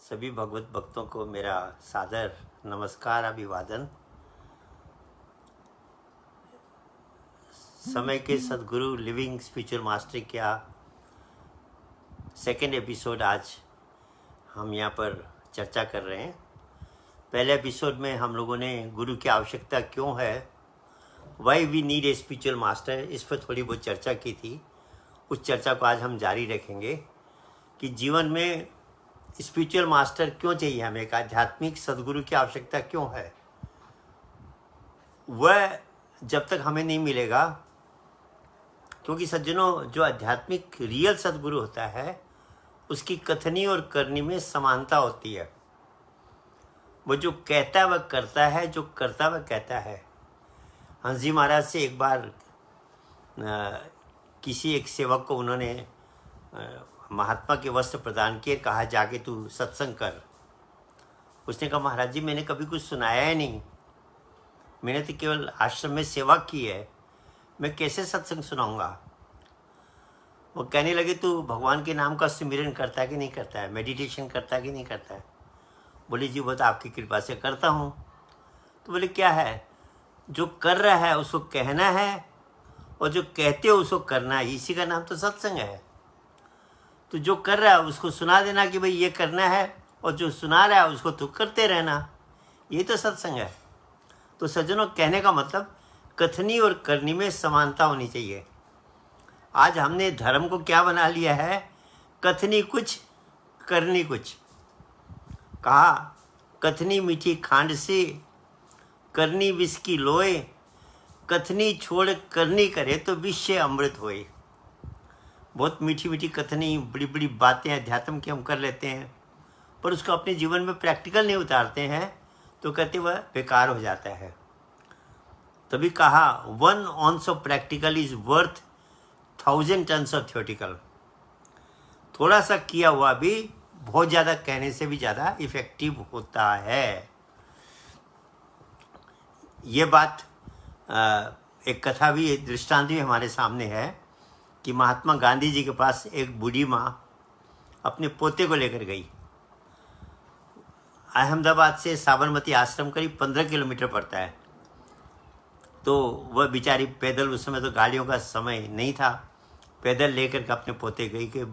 सभी भगवत भक्तों को मेरा सादर नमस्कार अभिवादन। समय के सदगुरु लिविंग स्पिरिचुअल मास्टर क्या सेकेंड एपिसोड आज हम यहाँ पर चर्चा कर रहे हैं। पहले एपिसोड में हम लोगों ने गुरु की आवश्यकता क्यों है, why we need a spiritual master, इस पर थोड़ी बहुत चर्चा की थी। उस चर्चा को आज हम जारी रखेंगे कि जीवन में स्पिरिचुअल मास्टर क्यों चाहिए, हमें एक आध्यात्मिक सदगुरु की आवश्यकता क्यों है। वह जब तक हमें नहीं मिलेगा, क्योंकि सज्जनों जो आध्यात्मिक रियल सदगुरु होता है उसकी कथनी और करनी में समानता होती है। वो जो कहता है वह करता है, जो करता वह कहता है। हंस जी महाराज से एक बार किसी एक सेवक को उन्होंने महात्मा के वस्त्र प्रदान किए, कहा जाके तू सत्संग कर। उसने कहा महाराज जी मैंने कभी कुछ सुनाया ही नहीं, मैंने तो केवल आश्रम में सेवा की है, मैं कैसे सत्संग सुनाऊंगा। वो कहने लगे तू भगवान के नाम का सुमिरन करता है कि नहीं करता है, मेडिटेशन करता है कि नहीं करता है। बोले जी वो तो आपकी कृपा से करता हूँ। तो बोले क्या है, जो कर रहा है उसको कहना है और जो कहते हो उसको करना है, इसी का नाम तो सत्संग है। तो जो कर रहा है उसको सुना देना कि भाई ये करना है, और जो सुना रहा है उसको तो करते रहना, ये तो सत्संग है। तो सज्जनों कहने का मतलब कथनी और करनी में समानता होनी चाहिए। आज हमने धर्म को क्या बना लिया है, कथनी कुछ करनी कुछ। कहा कथनी मीठी खांड से, करनी विष की लोए, कथनी छोड़ करनी करे तो विषय अमृत होए। बहुत मीठी मीठी कथनी, बड़ी बड़ी बातें अध्यात्म की हम कर लेते हैं, पर उसको अपने जीवन में प्रैक्टिकल नहीं उतारते हैं तो कहते वह बेकार हो जाता है। तभी कहा 1 ounce of practical is worth 1000 tons of theoretical. थोड़ा सा किया हुआ भी बहुत ज़्यादा कहने से भी ज़्यादा इफेक्टिव होता है। ये बात एक कथा भी, एक दृष्टांत भी हमारे सामने है कि महात्मा गांधी जी के पास एक बूढ़ी माँ अपने पोते को लेकर गई। अहमदाबाद से साबरमती आश्रम करीब 15 किलोमीटर पड़ता है। तो वह बेचारी पैदल, उस समय तो गाड़ियों का समय नहीं था, पैदल लेकर के अपने पोते गई कि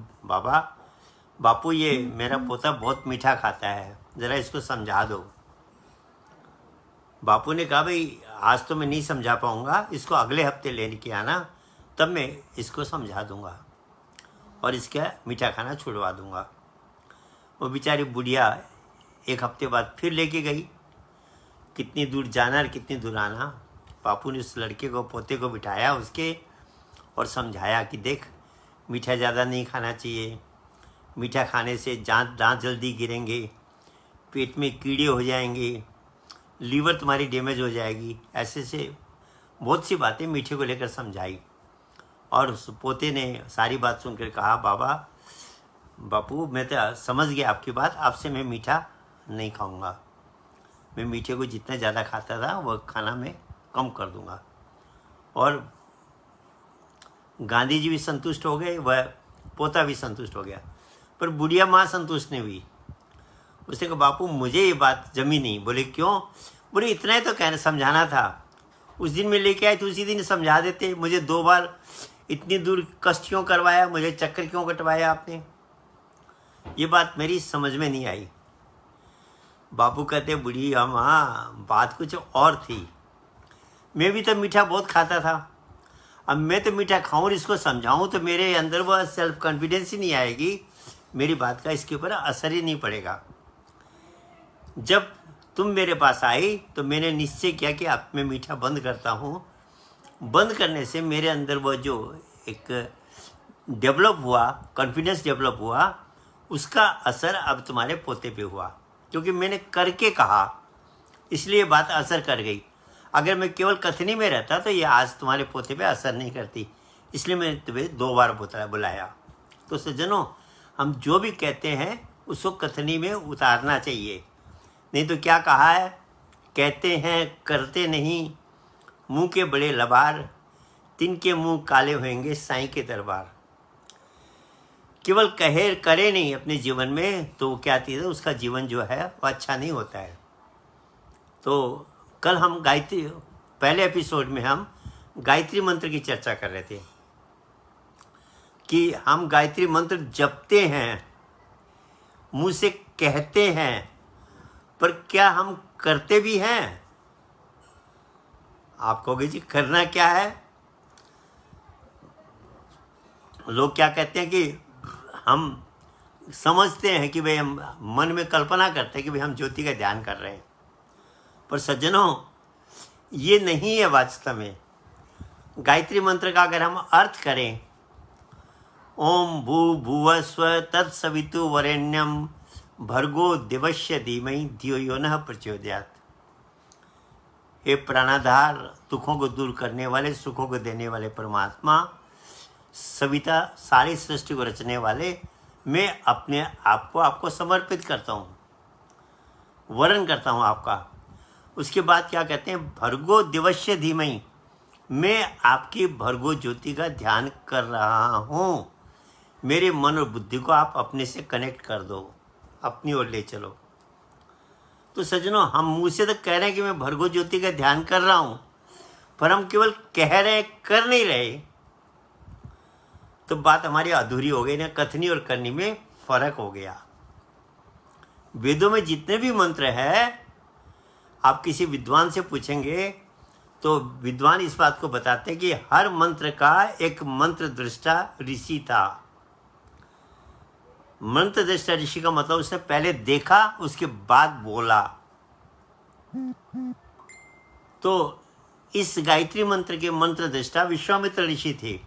बापू ये मेरा पोता बहुत मीठा खाता है, ज़रा इसको समझा दो। बापू ने कहा भाई आज तो मैं नहीं समझा पाऊँगा, इसको अगले हफ्ते लेने के आना, तब मैं इसको समझा दूंगा और इसका मीठा खाना छुड़वा दूंगा। वो बेचारी बुढ़िया एक हफ्ते बाद फिर लेके गई। कितनी दूर जाना और कितनी दूर आना। बापू ने उस लड़के को, पोते को बिठाया उसके और समझाया कि देख मीठा ज़्यादा नहीं खाना चाहिए, मीठा खाने से दांत जल्दी गिरेंगे, पेट में कीड़े हो जाएंगे, लीवर तुम्हारी डैमेज हो जाएगी। ऐसे से बहुत सी बातें मीठे को लेकर समझाई। और उस पोते ने सारी बात सुनकर कहा बापू मैं तो समझ गया आपकी बात, आपसे मैं मीठा नहीं खाऊंगा, मैं मीठे को जितना ज़्यादा खाता था वह खाना मैं कम कर दूंगा। और गांधी जी भी संतुष्ट हो गए, वह पोता भी संतुष्ट हो गया, पर बुढ़िया माँ संतुष्ट नहीं हुई। उसने कहा बापू मुझे ये बात जमी नहीं। बोले क्यों? बोले इतना ही तो कहना समझाना था, उस दिन मैं लेके आए तो उसी दिन समझा देते, मुझे 2 बार इतनी दूर कष्ट क्यों करवाया, मुझे चक्कर क्यों कटवाया आपने, ये बात मेरी समझ में नहीं आई। बापू कहते बुढ़ी माँ बात कुछ और थी, मैं भी तो मीठा बहुत खाता था, अब मैं तो मीठा खाऊं और इसको समझाऊं तो मेरे अंदर वह सेल्फ कॉन्फिडेंस ही नहीं आएगी, मेरी बात का इसके ऊपर असर ही नहीं पड़ेगा। जब तुम मेरे पास आई तो मैंने निश्चय किया कि अब मैं मीठा बंद करता हूँ। बंद करने से मेरे अंदर वह जो एक डेवलप हुआ, कॉन्फिडेंस डेवलप हुआ, उसका असर अब तुम्हारे पोते पे हुआ, क्योंकि मैंने करके कहा इसलिए बात असर कर गई। अगर मैं केवल कथनी में रहता तो ये आज तुम्हारे पोते पे असर नहीं करती, इसलिए मैंने तुम्हें 2 बार बुलाया। तो सज्जनों हम जो भी कहते हैं उसको कथनी में उतारना चाहिए, नहीं तो क्या कहा है, कहते हैं करते नहीं, मुंह के बड़े लबार, तिनके मुंह काले होंगे साईं के दरबार। केवल कहे करे नहीं अपने जीवन में, तो क्या चीज़ है, उसका जीवन जो है वो अच्छा नहीं होता है। तो कल हम गायत्री, पहले एपिसोड में हम गायत्री मंत्र की चर्चा कर रहे थे कि हम गायत्री मंत्र जपते हैं, मुंह से कहते हैं, पर क्या हम करते भी हैं? आप कहोगे जी करना क्या है? लोग क्या कहते हैं कि हम समझते हैं कि भाई, हम मन में कल्पना करते हैं कि भाई हम ज्योति का ध्यान कर रहे हैं, पर सज्जनों ये नहीं है वास्तव में। गायत्री मंत्र का अगर हम अर्थ करें, ओम भू भुव स्व तत्सवितु वरेण्यम भर्गो दिवस्य धीमहि धियो यो नः प्रचोदयात्। हे प्राणाधार, दुखों को दूर करने वाले, सुखों को देने वाले परमात्मा, सविता, सारी सृष्टि को रचने वाले, मैं अपने आप को आपको समर्पित करता हूँ, वरण करता हूँ आपका। उसके बाद क्या कहते हैं, भर्गो दिवस्य धीमहि, मैं आपकी भर्गो ज्योति का ध्यान कर रहा हूँ, मेरे मन और बुद्धि को आप अपने से कनेक्ट कर दो, अपनी ओर ले चलो। तो सज्जनों, हम मुँह से तो कह रहे हैं कि मैं भर्गो ज्योति का ध्यान कर रहा हूँ, पर हम केवल कह रहे, कर नहीं रहे, तो बात हमारी अधूरी हो गई ना। कथनी और करनी में फर्क हो गया। वेदों में जितने भी मंत्र हैं, आप किसी विद्वान से पूछेंगे तो विद्वान इस बात को बताते हैं कि हर मंत्र का एक मंत्र दृष्टा ऋषि था। मंत्र दृष्टा ऋषि का मतलब उसने पहले देखा, उसके बाद बोला। तो इस गायत्री मंत्र के मंत्र दृष्टा विश्वामित्र ऋषि थे।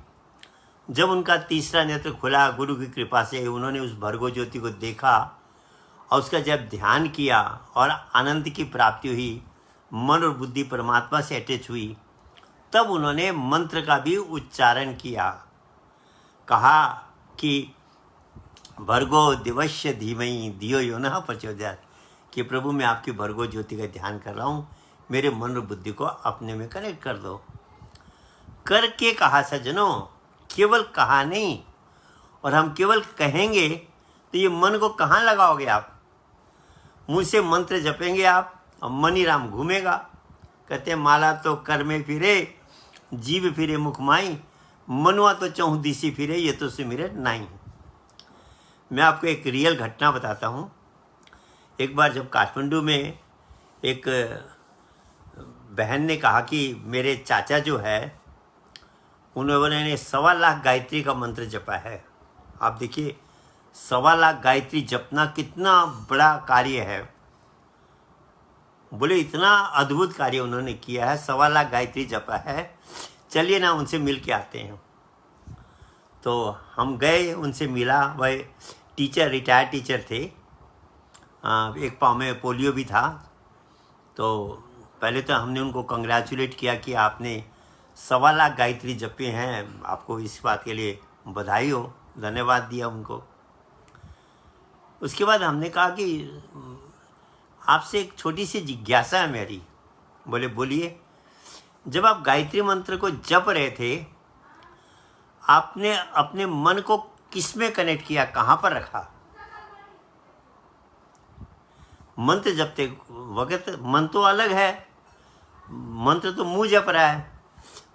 जब उनका तीसरा नेत्र खुला गुरु की कृपा से, उन्होंने उस भर्गो ज्योति को देखा और उसका जब ध्यान किया और आनंद की प्राप्ति हुई, मन और बुद्धि परमात्मा से अटैच हुई, तब उन्होंने मंत्र का भी उच्चारण किया। कहा कि भर्गो दिवस्य धीमहि धियो यो नः प्रचोदयात्, कि प्रभु मैं आपकी भर्गो ज्योति का ध्यान कर रहा हूँ, मेरे मन और बुद्धि को अपने में कनेक्ट कर दो। करके कहा सज्जनों, केवल कहा नहीं। और हम केवल कहेंगे तो ये मन को कहाँ लगाओगे आप? मुँह से मंत्र जपेंगे आप और मनी राम घूमेगा। कहते हैं माला तो कर में फिरे, जीव फिरे मुख माई, मनुआ तो चौह दिशी फिरे, ये तो सिमरे नहीं। मैं आपको एक रियल घटना बताता हूँ। एक बार जब काठमांडू में एक बहन ने कहा कि मेरे चाचा जो है उन्होंने 1.25 लाख गायत्री का मंत्र जपा है। आप देखिए 1.25 लाख गायत्री जपना कितना बड़ा कार्य है। बोले इतना अद्भुत कार्य उन्होंने किया है, 1.25 लाख गायत्री जपा है, चलिए ना उनसे मिल के आते हैं। तो हम गए, उनसे मिला। वह टीचर, रिटायर्ड टीचर थे। एक पाँव में पोलियो भी था। तो पहले तो हमने उनको कंग्रेचुलेट किया कि आपने 1.25 लाख गायत्री जपे हैं, आपको इस बात के लिए बधाई हो, धन्यवाद दिया उनको। उसके बाद हमने कहा कि आपसे एक छोटी सी जिज्ञासा है मेरी। बोले बोलिए। जब आप गायत्री मंत्र को जप रहे थे, आपने अपने मन को किस में कनेक्ट किया, कहाँ पर रखा? मंत्र जपते वक्त मन तो अलग है, मंत्र तो मुंह जप रहा है,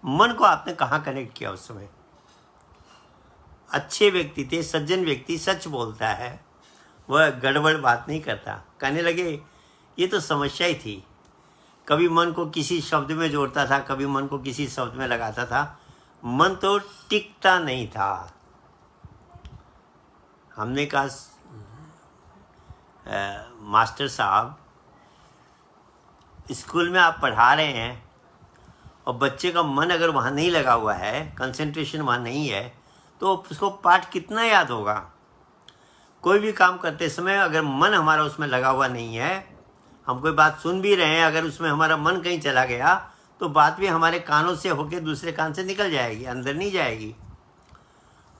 मन को आपने कहाँ कनेक्ट किया उस समय? अच्छे व्यक्ति थे, सज्जन व्यक्ति, सच बोलता है, वह गड़बड़ बात नहीं करता। कहने लगे ये तो समस्या ही थी, कभी मन को किसी शब्द में जोड़ता था, कभी मन को किसी शब्द में लगाता था, मन तो टिकता नहीं था। हमने कहा मास्टर साहब, स्कूल में आप पढ़ा रहे हैं और बच्चे का मन अगर वहाँ नहीं लगा हुआ है, कंसंट्रेशन वहाँ नहीं है, तो उसको पाठ कितना याद होगा? कोई भी काम करते समय अगर मन हमारा उसमें लगा हुआ नहीं है, हम कोई बात सुन भी रहे हैं, अगर उसमें हमारा मन कहीं चला गया तो बात भी हमारे कानों से होकर दूसरे कान से निकल जाएगी, अंदर नहीं जाएगी।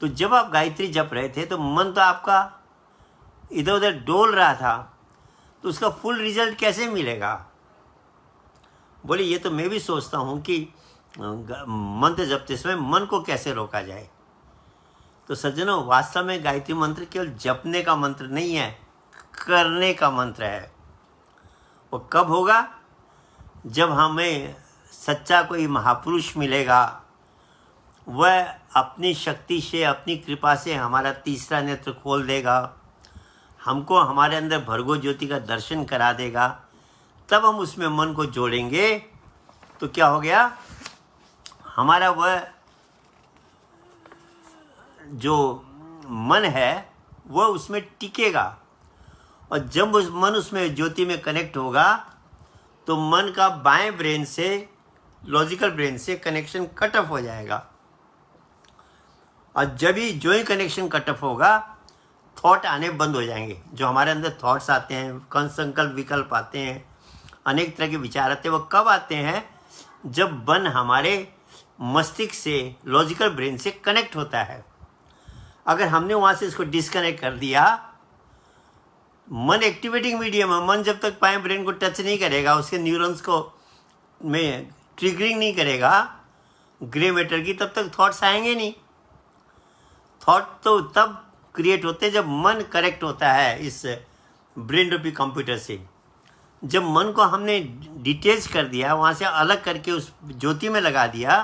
तो जब आप गायत्री जप रहे थे तो मन तो आपका इधर उधर डोल रहा था, तो उसका फुल रिजल्ट कैसे मिलेगा? बोले ये तो मैं भी सोचता हूँ कि मंत्र जपते समय मन को कैसे रोका जाए। तो सज्जनों, वास्तव में गायत्री मंत्र केवल जपने का मंत्र नहीं है, करने का मंत्र है। वो कब होगा? जब हमें सच्चा कोई महापुरुष मिलेगा, वह अपनी शक्ति से, अपनी कृपा से हमारा तीसरा नेत्र खोल देगा, हमको हमारे अंदर भर्गो ज्योति का दर्शन करा देगा, तब हम उसमें मन को जोड़ेंगे। तो क्या हो गया? हमारा वह जो मन है वह उसमें टिकेगा, और जब उस मन उसमें ज्योति में कनेक्ट होगा तो मन का बाएं ब्रेन से, लॉजिकल ब्रेन से कनेक्शन कट ऑफ हो जाएगा। और जब ही जो ही कनेक्शन कट ऑफ होगा, थॉट आने बंद हो जाएंगे। जो हमारे अंदर थॉट्स आते हैं, संकल्प विकल्प आते हैं, अनेक तरह के विचार आते हैं, वो कब आते हैं? जब मन हमारे मस्तिष्क से, लॉजिकल ब्रेन से कनेक्ट होता है। अगर हमने वहाँ से इसको डिस्कनेक्ट कर दिया, मन एक्टिवेटिंग मीडियम है, मन जब तक बाएं ब्रेन को टच नहीं करेगा, उसके न्यूरॉन्स को में ट्रिगरिंग नहीं करेगा ग्रे मैटर की, तब तक थॉट्स आएंगे नहीं। थॉट तो तब क्रिएट होते हैं जब मन करेक्ट होता है इस ब्रेन रूपी कंप्यूटर से। जब मन को हमने डिटेच कर दिया, वहाँ से अलग करके उस ज्योति में लगा दिया,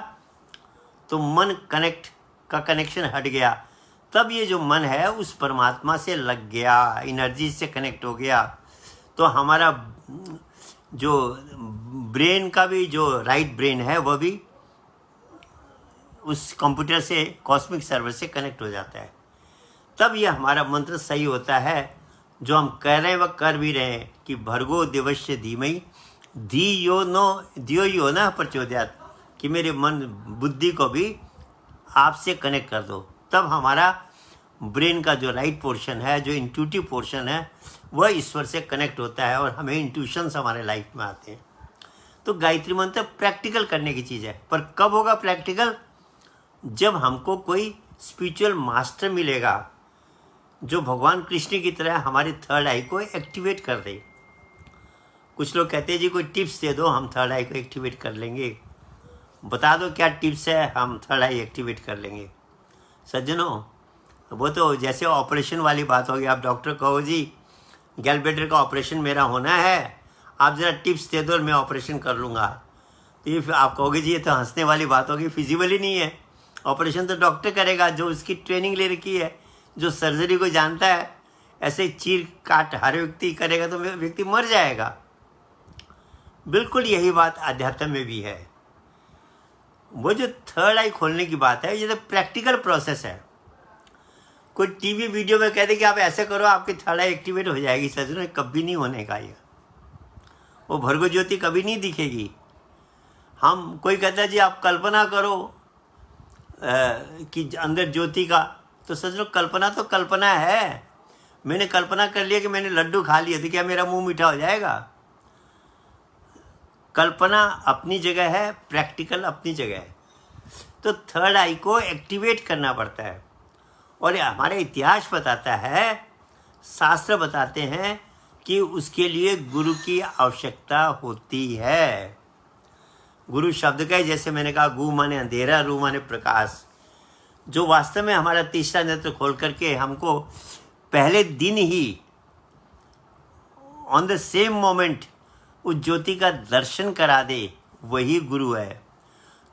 तो मन का कनेक्शन हट गया। तब ये जो मन है उस परमात्मा से लग गया, एनर्जी से कनेक्ट हो गया। तो हमारा जो ब्रेन का भी जो राइट ब्रेन है, वह भी उस कंप्यूटर से, कॉस्मिक सर्वर से कनेक्ट हो जाता है। तब ये हमारा मंत्र सही होता है। जो हम कह रहे हैं वह कर भी रहे हैं कि भर्गो देवस्य धीमहि धियो यो न प्रचोदयात्, कि मेरे मन बुद्धि को भी आपसे कनेक्ट कर दो। तब हमारा ब्रेन का जो राइट पोर्शन है, जो इंट्यूटिव पोर्शन है, वह ईश्वर से कनेक्ट होता है और हमें इंट्यूशंस हमारे लाइफ में आते हैं। तो गायत्री मंत्र प्रैक्टिकल करने की चीज़ है। पर कब होगा प्रैक्टिकल? जब हमको कोई स्पिरिचुअल मास्टर मिलेगा जो भगवान कृष्ण की तरह हमारी थर्ड आई को एक्टिवेट कर दे। कुछ लोग कहते हैं जी कोई टिप्स दे दो, हम थर्ड आई को एक्टिवेट कर लेंगे। बता दो क्या टिप्स है, हम थर्ड आई एक्टिवेट कर लेंगे। सज्जनों, वो तो जैसे ऑपरेशन वाली बात होगी। आप डॉक्टर कहो जी गैलब्लैडर का ऑपरेशन मेरा होना है, आप ज़रा टिप्स दे दो और मैं ऑपरेशन कर लूँगा। तो ये आप कहोगे जी ये तो हंसने वाली बात होगी, फिजिबल ही नहीं है। ऑपरेशन तो डॉक्टर करेगा जो उसकी ट्रेनिंग ले रखी है, जो सर्जरी को जानता है। ऐसे चीर काट हर व्यक्ति करेगा तो व्यक्ति मर जाएगा। बिल्कुल यही बात अध्यात्म में भी है। वो जो थर्ड आई खोलने की बात है, ये तो प्रैक्टिकल प्रोसेस है। कोई टीवी वीडियो में कहते कि आप ऐसे करो आपकी थर्ड आई एक्टिवेट हो जाएगी, सज्जनों कभी नहीं होने का। ये वो भर्गो ज्योति कभी नहीं दिखेगी। हम कोई कहता है जी आप कल्पना करो कि अंदर ज्योति का, तो सज्जनों कल्पना तो कल्पना है। मैंने कल्पना कर लिया कि मैंने लड्डू खा लिए, तो क्या मेरा मुंह मीठा हो जाएगा? कल्पना अपनी जगह है, प्रैक्टिकल अपनी जगह है। तो थर्ड आई को एक्टिवेट करना पड़ता है। और ये हमारा इतिहास बताता है, शास्त्र बताते हैं कि उसके लिए गुरु की आवश्यकता होती है। गुरु शब्द का, जैसे मैंने कहा, गु माने अंधेरा, रू माने प्रकाश, जो वास्तव में हमारा तीसरा नेत्र खोल करके हमको पहले दिन ही ऑन द सेम मोमेंट उस ज्योति का दर्शन करा दे, वही गुरु है।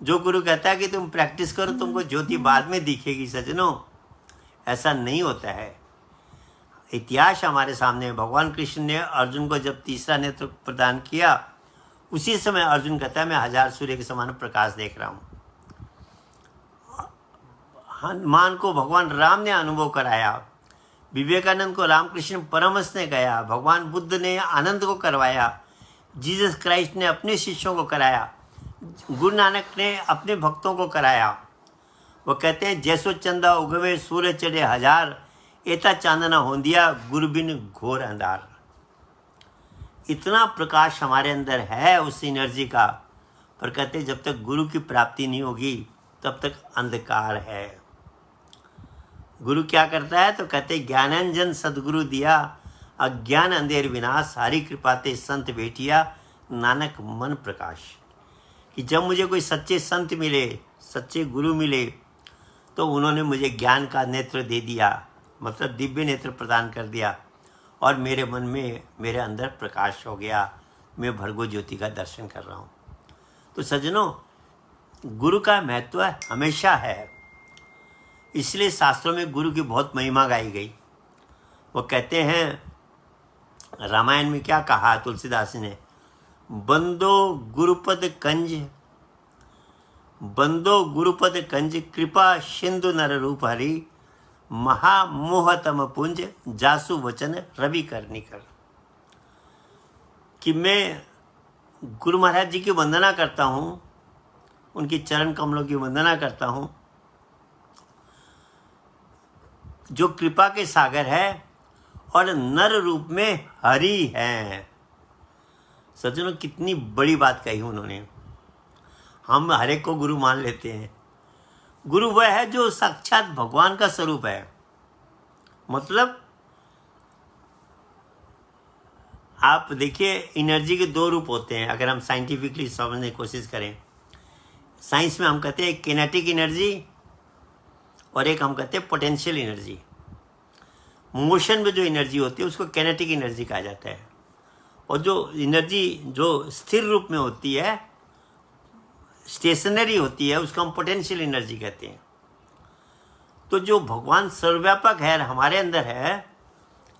जो गुरु कहता है कि तुम प्रैक्टिस करो, तुमको ज्योति बाद में दिखेगी, सज्जनों ऐसा नहीं होता है। इतिहास हमारे सामने है। भगवान कृष्ण ने अर्जुन को जब तीसरा नेत्र प्रदान किया, उसी समय अर्जुन कहता है मैं 1000 सूर्य के समान प्रकाश देख रहा हूँ। हनुमान को भगवान राम ने अनुभव कराया, विवेकानंद को रामकृष्ण परमहंस ने गया, भगवान बुद्ध ने आनंद को करवाया, जीसस क्राइस्ट ने अपने शिष्यों को कराया, गुरु नानक ने अपने भक्तों को कराया। वो कहते हैं जैसो चंदा उगवे सूर्य चढ़े 1000, एता चांदना होंदिया गुरु बिन घोर अंधार। इतना प्रकाश हमारे अंदर है उस एनर्जी का, पर कहते जब तक गुरु की प्राप्ति नहीं होगी तब तक अंधकार है। गुरु क्या करता है? तो कहते ज्ञानांजन सदगुरु दिया, अज्ञान अंधेर विनाश, हरि कृपाते संत भेटिया, नानक मन प्रकाश। कि जब मुझे कोई सच्चे संत मिले, सच्चे गुरु मिले, तो उन्होंने मुझे ज्ञान का नेत्र दे दिया, मतलब दिव्य नेत्र प्रदान कर दिया, और मेरे मन में, मेरे अंदर प्रकाश हो गया। मैं भर्गो ज्योति का दर्शन कर रहा हूँ। तो सज्जनों, गुरु का महत्व हमेशा है, इसलिए शास्त्रों में गुरु की बहुत महिमा गाई गई। वो कहते हैं, रामायण में क्या कहा तुलसीदास ने, बंदो गुरुपद कंज, बंदो गुरुपद कंज, कृपा सिंधु नर रूप हरि, महामोहतम पुंज, जासु वचन रवि करनी कर। कि मैं गुरु महाराज जी की वंदना करता हूँ, उनकी चरण कमलों की वंदना करता हूँ, जो कृपा के सागर है और नर रूप में हरि हैं। सज्जनों, कितनी बड़ी बात कही उन्होंने। हम हर एक को गुरु मान लेते हैं। गुरु वह है जो साक्षात भगवान का स्वरूप है। मतलब आप देखिए, एनर्जी के दो रूप होते हैं। अगर हम साइंटिफिकली समझने की कोशिश करें, साइंस में हम कहते हैं किनेटिक एनर्जी और एक हम कहते हैं पोटेंशियल एनर्जी। मोशन में जो एनर्जी होती है उसको किनेटिक एनर्जी कहा जाता है, और जो एनर्जी जो स्थिर रूप में होती है, स्टेशनरी होती है, उसको हम पोटेंशियल एनर्जी कहते हैं। तो जो भगवान सर्वव्यापक है, हमारे अंदर है,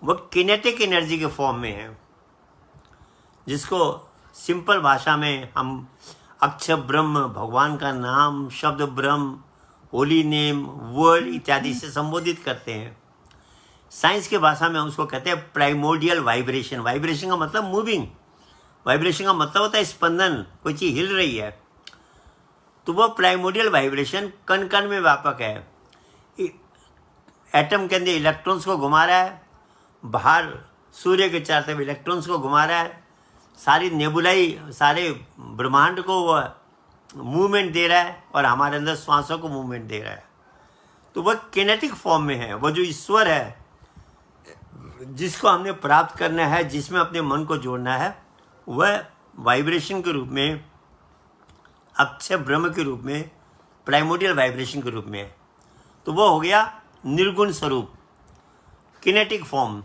वह किनेटिक एनर्जी के फॉर्म में है, जिसको सिंपल भाषा में हम अक्षर ब्रह्म, भगवान का नाम, शब्द ब्रह्म, होली नेम, वर्ड इत्यादि से संबोधित करते हैं। साइंस के भाषा में हम उसको कहते हैं प्राइमोर्डियल वाइब्रेशन। वाइब्रेशन का मतलब मूविंग, वाइब्रेशन का मतलब होता है स्पंदन, कोई चीज़ हिल रही है। तो वह प्राइमोर्डियल वाइब्रेशन कण कण में व्यापक है। एटम के अंदर इलेक्ट्रॉन्स को घुमा रहा है, बाहर सूर्य के चारों तरफ इलेक्ट्रॉन्स को घुमा रहा है, सारी नेबुलाई, सारे ब्रह्मांड को वह मूवमेंट दे रहा है, और हमारे अंदर श्वासों को मूवमेंट दे रहा है। तो वह किनेटिक फॉर्म में है। वह जो ईश्वर है, जिसको हमने प्राप्त करना है, जिसमें अपने मन को जोड़ना है, वह वाइब्रेशन के रूप में, अक्षय ब्रह्म के रूप में, प्राइमोर्डियल वाइब्रेशन के रूप में है। तो वह हो गया निर्गुण स्वरूप, किनेटिक फॉर्म।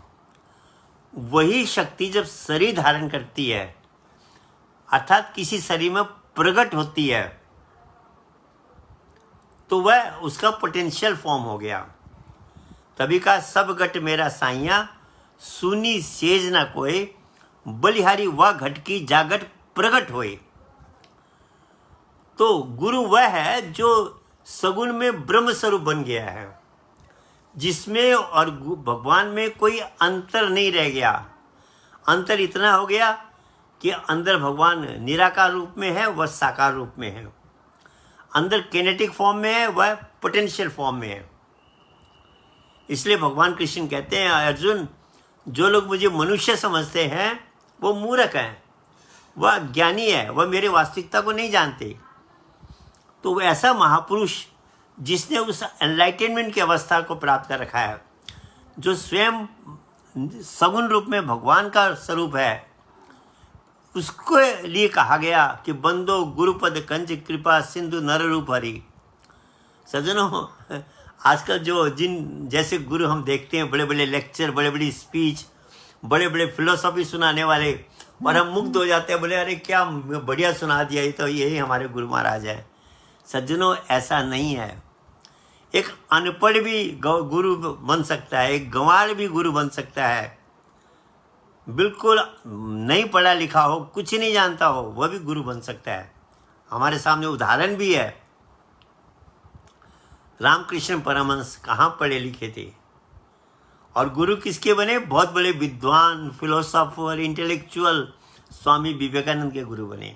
वही शक्ति जब शरीर धारण करती है, अर्थात किसी शरीर में प्रकट होती है, तो वह उसका पोटेंशियल फॉर्म हो गया। तभी का सब घट मेरा साइया, सुनी सेज न कोई, बलिहारी वह घट की जागट प्रकट होए। तो गुरु वह है जो सगुण में ब्रह्म स्वरूप बन गया है, जिसमें और भगवान में कोई अंतर नहीं रह गया। अंतर इतना हो गया कि अंदर भगवान निराकार रूप में है, वह साकार रूप में है। अंदर किनेटिक फॉर्म में है, वह पोटेंशियल फॉर्म में है। इसलिए भगवान कृष्ण कहते हैं, अर्जुन, जो लोग मुझे मनुष्य समझते हैं वो मूर्ख हैं, वह ज्ञानी है, वह मेरे वास्तविकता को नहीं जानते। तो वह ऐसा महापुरुष जिसने उस एनलाइटनमेंट की अवस्था को प्राप्त कर रखा है, जो स्वयं सगुण रूप में भगवान का स्वरूप है, उसको लिए कहा गया कि बंदो गुरुपद कंज, कृपा सिंधु नर रूप हरि। सज्जनों, आजकल जो जिन जैसे गुरु हम देखते हैं, बड़े बड़े लेक्चर, बड़े बड़ी स्पीच, बड़े बड़े फिलोसॉफी सुनाने वाले, और हम मुग्ध हो जाते हैं, बोले अरे क्या बढ़िया सुना दिया, ये तो यही हमारे गुरु महाराज है। सज्जनों, ऐसा नहीं है। एक अनपढ़ भी गुरु बन सकता है, एक गंवार भी गुरु बन सकता है, बिल्कुल नहीं पढ़ा लिखा हो, कुछ नहीं जानता हो, वह भी गुरु बन सकता है। हमारे सामने उदाहरण भी है। रामकृष्ण परमहंस कहाँ पढ़े लिखे थे, और गुरु किसके बने? बहुत बड़े विद्वान, फिलोसोफर, इंटेलेक्चुअल स्वामी विवेकानंद के गुरु बने।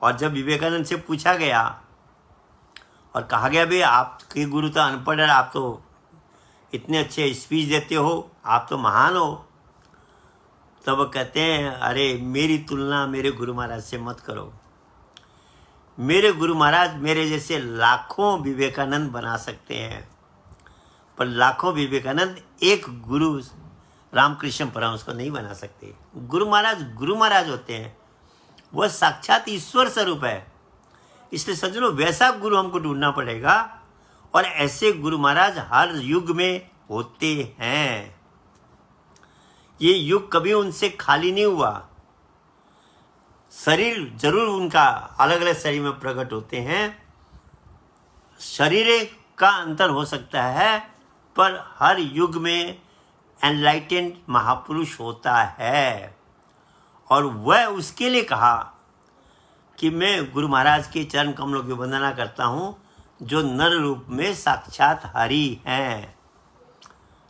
और जब विवेकानंद से पूछा गया और कहा गया, भाई आपके गुरु तो अनपढ़ है, आप तो इतने अच्छे स्पीच देते हो, आप तो महान हो, तब वो कहते हैं, अरे मेरी तुलना मेरे गुरु महाराज से मत करो। मेरे गुरु महाराज मेरे जैसे लाखों विवेकानंद बना सकते हैं, पर लाखों विवेकानंद एक गुरु रामकृष्ण परमहंस को नहीं बना सकते। गुरु महाराज होते हैं, वह साक्षात ईश्वर स्वरूप है। इसलिए सज्जनों, वैसा गुरु हमको ढूंढना पड़ेगा और ऐसे गुरु महाराज हर युग में होते हैं। ये युग कभी उनसे खाली नहीं हुआ। शरीर जरूर उनका अलग अलग शरीर में प्रकट होते हैं, शरीर का अंतर हो सकता है, पर हर युग में एनलाइटेंड महापुरुष होता है। और वह उसके लिए कहा कि मैं गुरु महाराज के चरण कमलों की वंदना करता हूँ, जो नर रूप में साक्षात हरि हैं।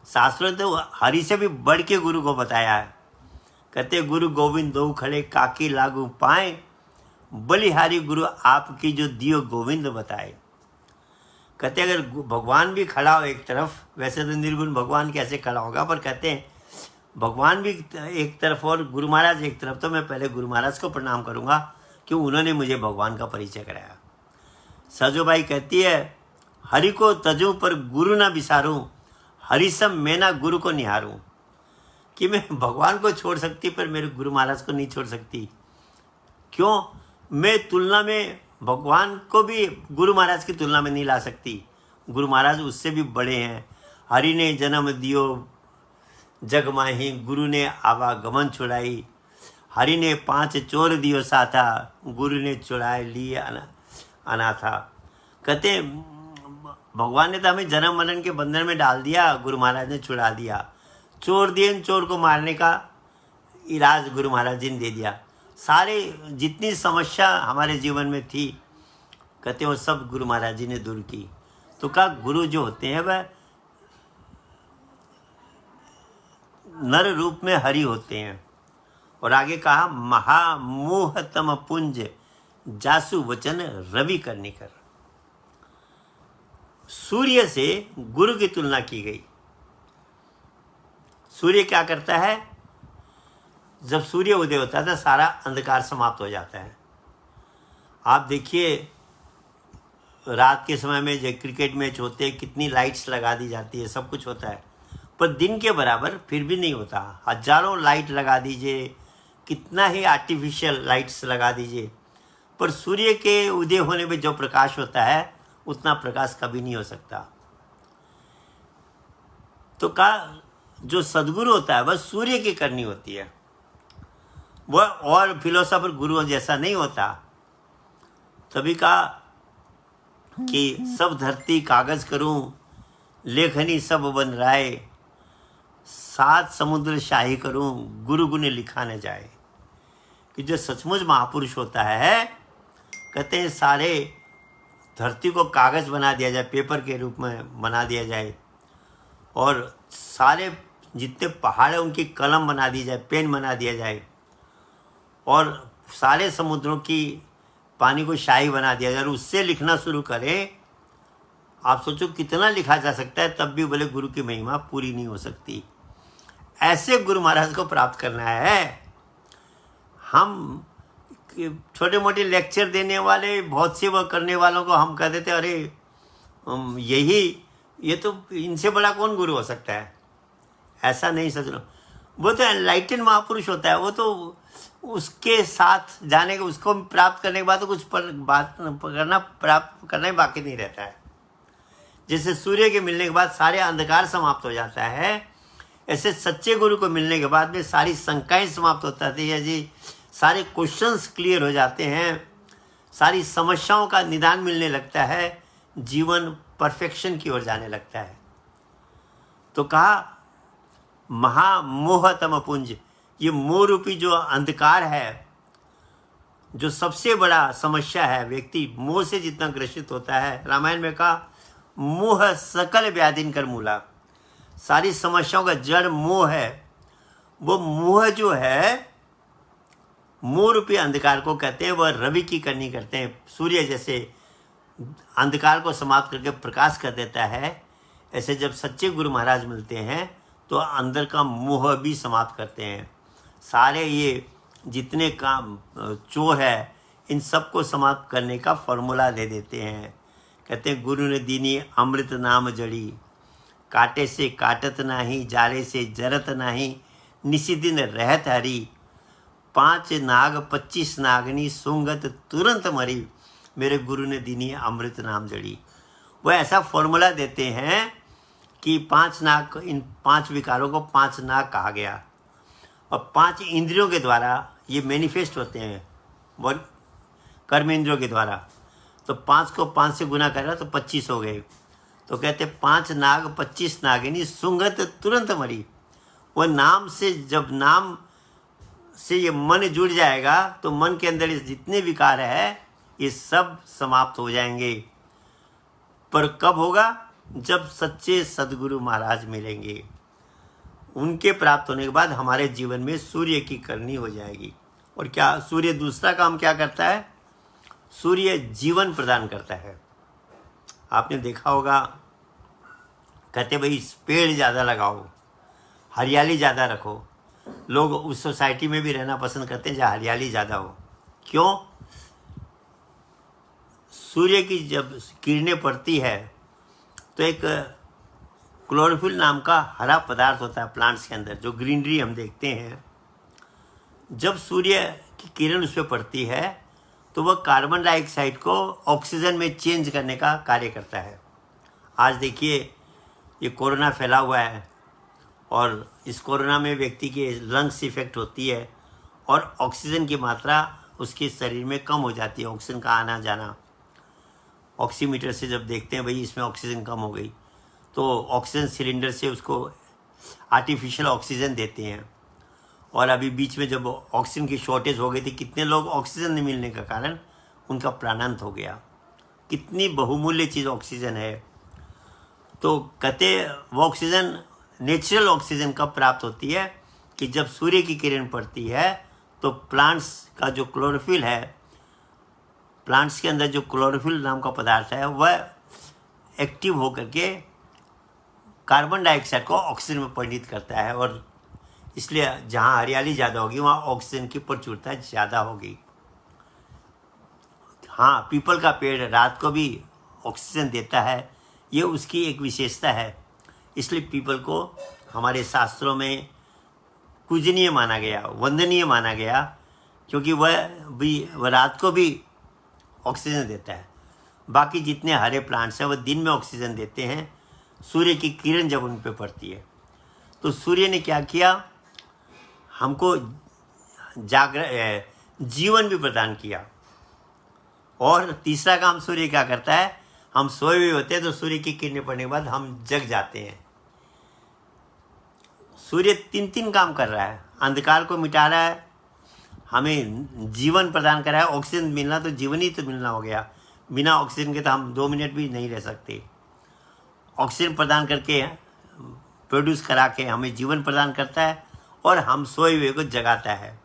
शास्त्रों ने तो हरि से भी बढ़ के गुरु को बताया है। कहते गुरु गोविंद दो खड़े काकी लागू पाए, बलिहारी गुरु आपकी जो दियो गोविंद बताए। कहते अगर भगवान भी खड़ा हो एक तरफ, वैसे तो निर्गुण भगवान कैसे खड़ा होगा, पर कहते हैं भगवान भी एक तरफ और गुरु महाराज एक तरफ, तो मैं पहले गुरु महाराज को प्रणाम करूँगा कि उन्होंने मुझे भगवान का परिचय कराया। सजोबाई कहती है हरि को तजूं पर गुरु ना बिसारूं, हरि सम मैं ना गुरु को निहारूं। कि मैं भगवान को छोड़ सकती पर मेरे गुरु महाराज को नहीं छोड़ सकती। क्यों? मैं तुलना में भगवान को भी गुरु महाराज की तुलना में नहीं ला सकती। गुरु महाराज उससे भी बड़े हैं। हरि ने जन्म दियो जग माही, गुरु ने आवागमन छुड़ाई। हरि ने 5 चोर दियो साथा, गुरु ने छुड़ाए लिए अनाथा। कहते भगवान ने तो हमें जन्म मरण के बंधन में डाल दिया, गुरु महाराज ने छुड़ा दिया। चोर दिए, चोर को मारने का इलाज गुरु महाराज जी ने दे दिया। सारे जितनी समस्या हमारे जीवन में थी, कहते वो सब गुरु महाराज जी ने दूर की। तो कहा गुरु जो होते हैं वह नर रूप में हरि होते हैं। और आगे कहा महामोहतम पुंज जासु वचन रवि करने कर। सूर्य से गुरु की तुलना की गई। सूर्य क्या करता है? जब सूर्य उदय होता है तो सारा अंधकार समाप्त हो जाता है। आप देखिए रात के समय में जो क्रिकेट मैच होते हैं, कितनी लाइट्स लगा दी जाती है, सब कुछ होता है, पर दिन के बराबर फिर भी नहीं होता। हजारों लाइट लगा दीजिए, कितना ही आर्टिफिशियल लाइट्स लगा दीजिए, पर सूर्य के उदय होने में जो प्रकाश होता है उतना प्रकाश कभी नहीं हो सकता। तो कहा जो सद्गुरु होता है वह सूर्य की करनी होती है, वह और फिलोसोफर गुरु जैसा नहीं होता। तभी कहा कि सब धरती कागज करूं, लेखनी सब बन राय, 7 समुद्र शाही करूं, गुरु गुण लिखा न जाए। कि जो सचमुच महापुरुष होता है, कहते हैं सारे धरती को कागज बना दिया जाए, पेपर के रूप में बना दिया जाए, और सारे जितने पहाड़ हैं उनकी कलम बना दी जाए, पेन बना दिया जाए, और सारे समुद्रों की पानी को शाही बना दिया जाए, और उससे लिखना शुरू करें। आप सोचो कितना लिखा जा सकता है, तब भी बोले गुरु की महिमा पूरी नहीं हो सकती। ऐसे गुरु महाराज को प्राप्त करना है। हम छोटे मोटे लेक्चर देने वाले, बहुत से वो करने वालों को हम कह देते अरे ये तो इनसे बड़ा कौन गुरु हो सकता है। ऐसा नहीं समझ लो। वो तो एनलाइटेंड महापुरुष होता है, वो तो उसके साथ जाने के, उसको प्राप्त करने के बाद तो कुछ प्राप्त करना ही बाकी नहीं रहता है। जैसे सूर्य के मिलने के बाद सारे अंधकार समाप्त हो जाता है, ऐसे सच्चे गुरु को मिलने के बाद में सारी शंकाएं समाप्त हो जाती है जी, सारे क्वेश्चंस क्लियर हो जाते हैं, सारी समस्याओं का निदान मिलने लगता है, जीवन परफेक्शन की ओर जाने लगता है। तो कहा महामोहतम पुंज, ये मोह रूपी जो अंधकार है, जो सबसे बड़ा समस्या है, व्यक्ति मोह से जितना ग्रसित होता है, रामायण में कहा मोह सकल व्याधिन कर मूला, सारी समस्याओं का जड़ मोह है। वो मोह जो है, मोह रूपी अंधकार को कहते हैं, वह रवि की करनी करते हैं। सूर्य जैसे अंधकार को समाप्त करके प्रकाश कर देता है, ऐसे जब सच्चे गुरु महाराज मिलते हैं तो अंदर का मोह भी समाप्त करते हैं। सारे ये जितने काम चोर है, इन सबको समाप्त करने का फॉर्मूला दे देते हैं। कहते हैं गुरु ने दीनी अमृत नाम जड़ी, काटे से काटत नाही, जाले से जरत नाही, निसी दिन रहत हरी, 5 नाग 25 नागनी, सुंगत तुरंत मरी, मेरे गुरु ने दीनी अमृत नाम जड़ी। वो ऐसा फॉर्मूला देते हैं कि 5 नाक, इन 5 विकारों को 5 नाक कहा गया और 5 इंद्रियों के द्वारा ये मैनिफेस्ट होते हैं, कर्म इंद्रियों के द्वारा। तो 5 को 5 से गुना करा तो 25 हो गए। तो कहते 5 नाग 25 नागिनी सुंगत तुरंत मरी। वो नाम से, जब नाम से ये मन जुड़ जाएगा तो मन के अंदर जितने विकार है ये सब समाप्त हो जाएंगे। पर कब होगा? जब सच्चे सदगुरु महाराज मिलेंगे। उनके प्राप्त होने के बाद हमारे जीवन में सूर्य की करनी हो जाएगी। और क्या सूर्य दूसरा काम क्या करता है? सूर्य जीवन प्रदान करता है। आपने देखा होगा, कहते भाई पेड़ ज़्यादा लगाओ, हरियाली ज़्यादा रखो। लोग उस सोसाइटी में भी रहना पसंद करते हैं जहाँ हरियाली ज़्यादा हो। क्यों? सूर्य की जब किरणें पड़ती है तो एक क्लोरोफिल नाम का हरा पदार्थ होता है प्लांट्स के अंदर, जो ग्रीनरी हम देखते हैं। जब सूर्य की किरण उस पर पड़ती है तो वह कार्बन डाइऑक्साइड को ऑक्सीजन में चेंज करने का कार्य करता है। आज देखिए ये कोरोना फैला हुआ है और इस कोरोना में व्यक्ति के लंग्स इफेक्ट होती है और ऑक्सीजन की मात्रा उसके शरीर में कम हो जाती है। ऑक्सीजन का आना जाना, ऑक्सीमीटर से जब देखते हैं भाई इसमें ऑक्सीजन कम हो गई तो ऑक्सीजन सिलेंडर से उसको आर्टिफिशियल ऑक्सीजन देते हैं। और अभी बीच में जब ऑक्सीजन की शॉर्टेज हो गई थी, कितने लोग ऑक्सीजन नहीं मिलने का कारण उनका प्राणांत हो गया। कितनी बहुमूल्य चीज़ ऑक्सीजन है। तो कहते वो ऑक्सीजन, नेचुरल ऑक्सीजन कब प्राप्त होती है? कि जब सूर्य की किरण पड़ती है तो प्लांट्स का जो क्लोरोफिल है, प्लांट्स के अंदर जो क्लोरोफिल नाम का पदार्थ है वह एक्टिव होकर के कार्बन डाइऑक्साइड को ऑक्सीजन में परिणित करता है। और इसलिए जहाँ हरियाली ज़्यादा होगी वहाँ ऑक्सीजन की प्रचुरता ज़्यादा होगी। हाँ, पीपल का पेड़ रात को भी ऑक्सीजन देता है, ये उसकी एक विशेषता है। इसलिए पीपल को हमारे शास्त्रों में पूजनीय माना गया, वंदनीय माना गया, क्योंकि वह रात को भी ऑक्सीजन देता है। बाकी जितने हरे प्लांट्स हैं वह दिन में ऑक्सीजन देते हैं, सूर्य की किरण जब उन पर पड़ती है। तो सूर्य ने क्या किया? हमको जीवन भी प्रदान किया। और तीसरा काम सूर्य क्या करता है? हम सोए हुए होते हैं तो सूर्य की किरणें पड़ने के बाद हम जग जाते हैं। सूर्य 3 काम कर रहा है। अंधकार को मिटा रहा है, हमें जीवन प्रदान कर रहा है। ऑक्सीजन मिलना तो जीवन ही तो मिलना हो गया। बिना ऑक्सीजन के तो हम 2 मिनट भी नहीं रह सकते। ऑक्सीजन प्रदान करके, प्रोड्यूस करा के हमें जीवन प्रदान करता है और हम सोए हुए को जगाता है।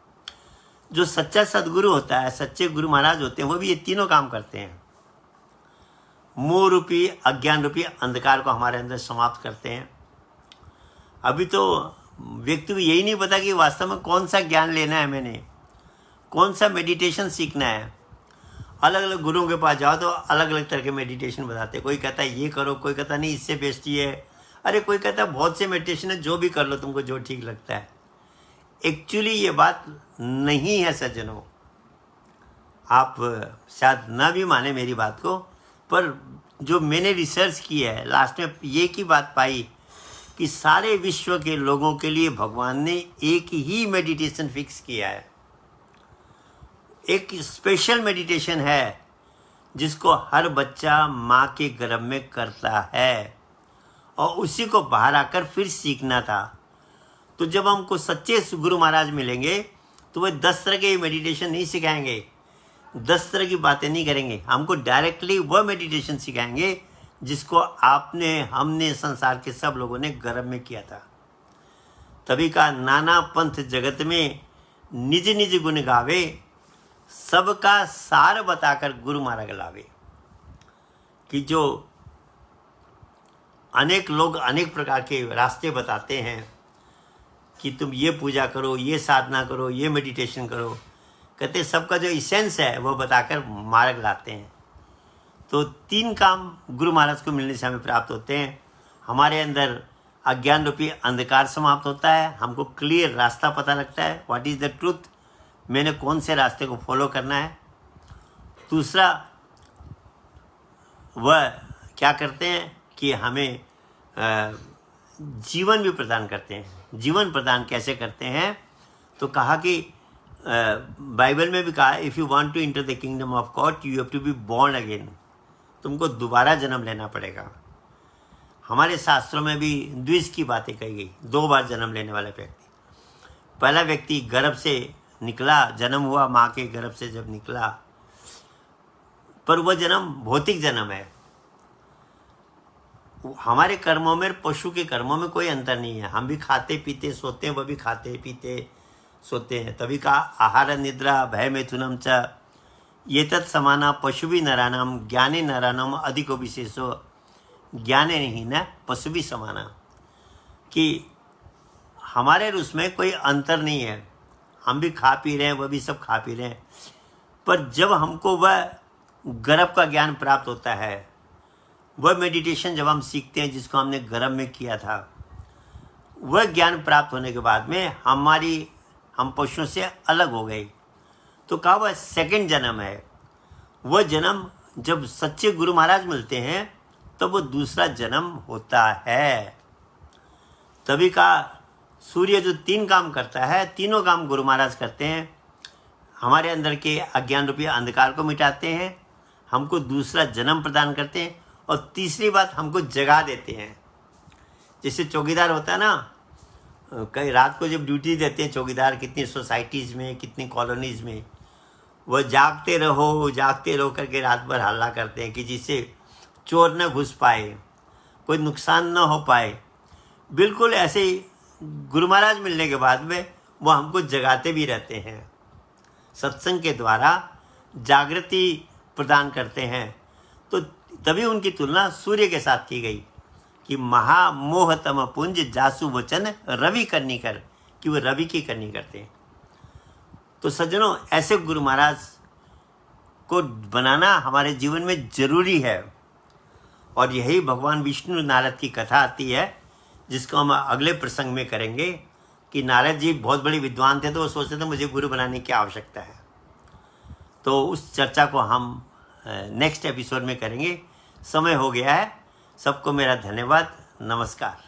जो सच्चा सदगुरु होता है, सच्चे गुरु महाराज होते हैं, वो भी ये तीनों काम करते हैं। मोह रूपी, अज्ञान रूपी अंधकार को हमारे अंदर समाप्त करते हैं। अभी तो व्यक्ति को यही नहीं पता कि वास्तव में कौन सा ज्ञान लेना है, मैंने कौन सा मेडिटेशन सीखना है। अलग अलग गुरुओं के पास जाओ तो अलग अलग तरह के मेडिटेशन बताते हैं। कोई कहता है ये करो, कोई कहता नहीं इससे बेस्ट ये है, अरे कोई कहता है बहुत से मेडिटेशन है, जो भी कर लो तुमको जो ठीक लगता है। एक्चुअली ये बात नहीं है सज्जनों। आप शायद ना भी माने मेरी बात को, पर जो मैंने रिसर्च की है लास्ट में ये की बात पाई कि सारे विश्व के लोगों के लिए भगवान ने एक ही मेडिटेशन फिक्स किया है। एक स्पेशल मेडिटेशन है जिसको हर बच्चा माँ के गर्भ में करता है और उसी को बाहर आकर फिर सीखना था। तो जब हमको सच्चे गुरु महाराज मिलेंगे तो वह 10 तरह के मेडिटेशन नहीं सिखाएंगे, 10 तरह की बातें नहीं करेंगे। हमको डायरेक्टली वह मेडिटेशन सिखाएंगे जिसको हमने संसार के सब लोगों ने गर्भ में किया था। तभी का नाना पंथ जगत में निज निज गुण गावे, सबका सार बताकर गुरु मार्ग लावे। कि जो अनेक लोग अनेक प्रकार के रास्ते बताते हैं कि तुम ये पूजा करो, ये साधना करो, ये मेडिटेशन करो, कहते सबका जो इसेंस है वह बताकर मार्ग लाते हैं। तो 3 काम गुरु महाराज को मिलने से हमें प्राप्त होते हैं। हमारे अंदर अज्ञान रूपी अंधकार समाप्त होता है, हमको क्लियर रास्ता पता लगता है, व्हाट इज़ द ट्रूथ, मैंने कौन से रास्ते को फॉलो करना है। दूसरा वह क्या करते हैं कि हमें जीवन भी प्रदान करते हैं। जीवन प्रदान कैसे करते हैं? तो कहा कि बाइबल में भी कहा, if you want to enter the kingdom of God you have to be born again. तुमको दोबारा जन्म लेना पड़ेगा। हमारे शास्त्रों में भी द्विज की बातें कही गई, 2 बार जन्म लेने वाला व्यक्ति। पहला व्यक्ति गर्भ से निकला, जन्म हुआ माँ के गर्भ से जब निकला, पर वह जन्म भौतिक जन्म है। हमारे कर्मों में पशु के कर्मों में कोई अंतर नहीं है। हम भी खाते पीते सोते हैं, वह भी खाते पीते सोते हैं। तभी कहा आहार निद्रा भय मिथुनम च ये तत् समाना पशु भी नरानाम ज्ञाने नरानाम अधिको विशेषो ज्ञाने नहीं न पशु भी समाना, कि हमारे उसमें कोई अंतर नहीं है। हम भी खा पी रहे हैं, वह भी सब खा पी रहे हैं, पर जब हमको वह गर्भ का ज्ञान प्राप्त होता है, वह मेडिटेशन जब हम सीखते हैं जिसको हमने गर्भ में किया था, वह ज्ञान प्राप्त होने के बाद में हम पशुओं से अलग हो गए। तो कहा वह सेकंड जन्म है। वह जन्म जब सच्चे गुरु महाराज मिलते हैं तो वो दूसरा जन्म होता है। तभी कहा सूर्य जो 3 काम करता है, तीनों काम गुरु महाराज करते हैं। हमारे अंदर के अज्ञान रूपी अंधकार को मिटाते हैं, हमको दूसरा जन्म प्रदान करते हैं, और तीसरी बात हमको जगा देते हैं। जैसे चौकीदार होता है ना, कई रात को जब ड्यूटी देते हैं चौकीदार, कितनी सोसाइटीज़ में, कितनी कॉलोनीज़ में, वह जागते रहो करके रात भर हल्ला करते हैं कि जिससे चोर न घुस पाए, कोई नुकसान न हो पाए। बिल्कुल ऐसे ही गुरु महाराज मिलने के बाद में वो हमको जगाते भी रहते हैं। सत्संग के द्वारा जागृति प्रदान करते हैं। तो तभी उनकी तुलना सूर्य के साथ की गई कि महामोहतम पुंज जासु वचन रवि करनी कर, कि वो रवि की करनी करते हैं। तो सज्जनों, ऐसे गुरु महाराज को बनाना हमारे जीवन में जरूरी है। और यही भगवान विष्णु नारद की कथा आती है, जिसको हम अगले प्रसंग में करेंगे, कि नारद जी बहुत बड़े विद्वान थे, तो वो सोचते थे मुझे गुरु बनाने की आवश्यकता है। तो उस चर्चा को हम नेक्स्ट एपिसोड में करेंगे। समय हो गया है। सबको मेरा धन्यवाद। नमस्कार।